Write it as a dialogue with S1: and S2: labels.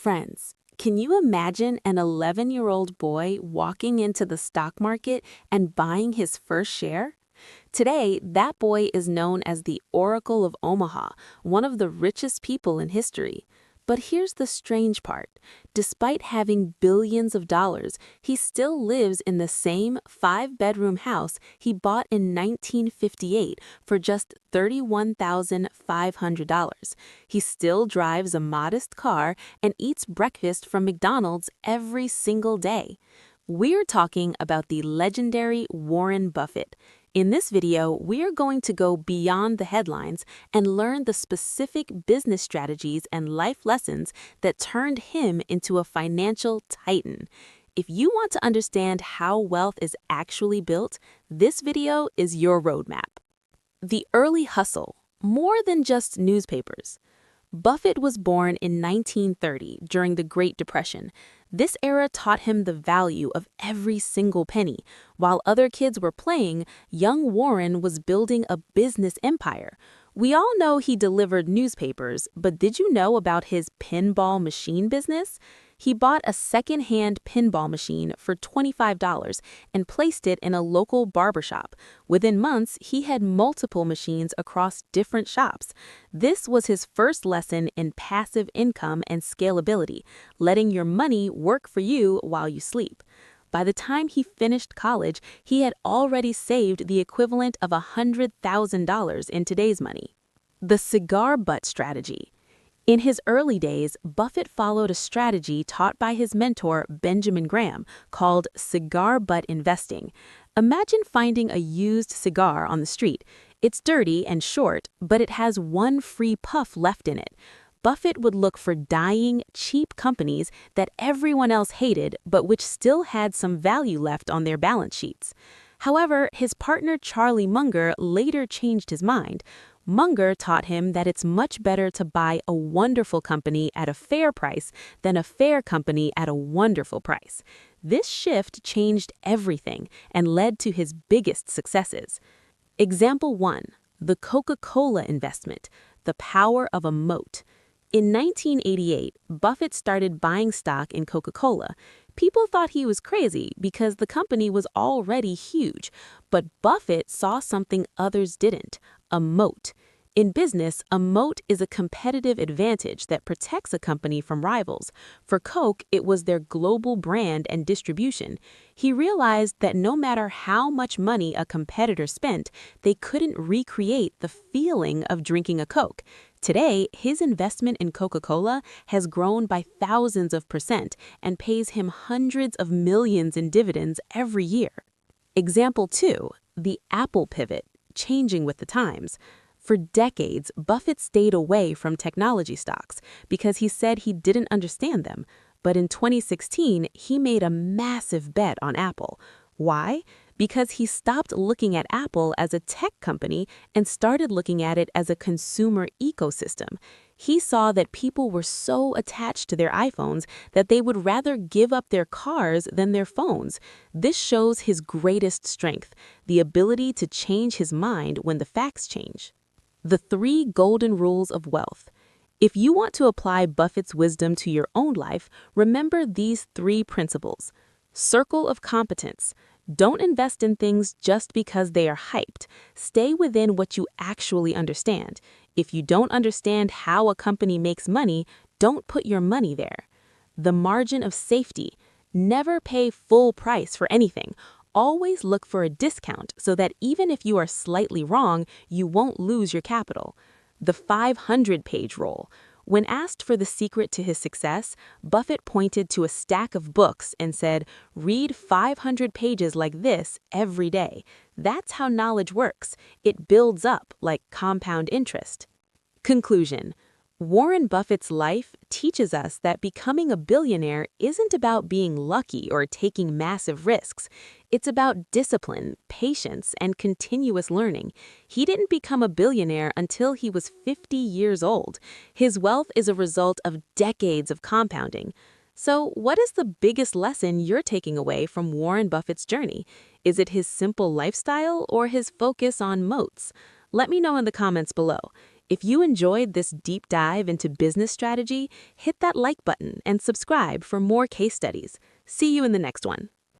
S1: Friends, can you imagine an 11-year-old boy walking into the stock market and buying his first share? Today, that boy is known as the Oracle of Omaha, one of the richest people in history. But here's the strange part. Despite having billions of dollars, he still lives in the same 5-bedroom house he bought in 1958 for just $31,500. He still drives a modest car and eats breakfast from McDonald's every single day. We're talking about the legendary Warren Buffett. In this video, we're going to go beyond the headlines and learn the specific business strategies and life lessons that turned him into a financial titan. If you want to understand how wealth is actually built, this video is your roadmap. The early hustle, more than just newspapers. Buffett was born in 1930 during the Great Depression. This era taught him the value of every single penny. While other kids were playing, young Warren was building a business empire. We all know he delivered newspapers, but did you know about his pinball machine business? He bought a second-hand pinball machine for $25 and placed it in a local barbershop. Within months, he had multiple machines across different shops. This was his first lesson in passive income and scalability, letting your money work for you while you sleep. By the time he finished college, he had already saved the equivalent of $100,000 in today's money. The cigar butt strategy. In his early days, Buffett followed a strategy taught by his mentor, Benjamin Graham, called cigar butt investing. Imagine finding a used cigar on the street. It's dirty and short, but it has one free puff left in it. Buffett would look for dying, cheap companies that everyone else hated, but which still had some value left on their balance sheets. However, his partner Charlie Munger later changed his mind. Munger taught him that it's much better to buy a wonderful company at a fair price than a fair company at a wonderful price. This shift changed everything and led to his biggest successes. Example 1. The Coca-Cola investment, the power of a moat. In 1988, Buffett started buying stock in Coca-Cola. People thought he was crazy because the company was already huge, but Buffett saw something others didn't: a moat. In business, a moat is a competitive advantage that protects a company from rivals. For Coke, it was their global brand and distribution. He realized that no matter how much money a competitor spent, they couldn't recreate the feeling of drinking a Coke. Today, his investment in Coca-Cola has grown by thousands of percent and pays him hundreds of millions in dividends every year. Example 2. The Apple pivot, changing with the times. For decades, Buffett stayed away from technology stocks because he said he didn't understand them. But in 2016, he made a massive bet on Apple. Why? Because he stopped looking at Apple as a tech company and started looking at it as a consumer ecosystem. He saw that people were so attached to their iPhones that they would rather give up their cars than their phones. This shows his greatest strength, the ability to change his mind when the facts change. The 3 golden rules of wealth. If you want to apply Buffett's wisdom to your own life, remember these 3 principles. Circle of competence. Don't invest in things just because they are hyped. Stay within what you actually understand. If you don't understand how a company makes money, don't put your money there. The margin of safety. Never pay full price for anything. Always look for a discount so that even if you are slightly wrong, you won't lose your capital. The 500-page rule. When asked for the secret to his success, Buffett pointed to a stack of books and said, "Read 500 pages like this every day." That's how knowledge works. It builds up like compound interest. Conclusion. Warren Buffett's life teaches us that becoming a billionaire isn't about being lucky or taking massive risks. It's about discipline, patience, and continuous learning. He didn't become a billionaire until he was 50 years old. His wealth is a result of decades of compounding. So, what is the biggest lesson you're taking away from Warren Buffett's journey? Is it his simple lifestyle or his focus on moats? Let me know in the comments below. If you enjoyed this deep dive into business strategy, hit that like button and subscribe for more case studies. See you in the next one.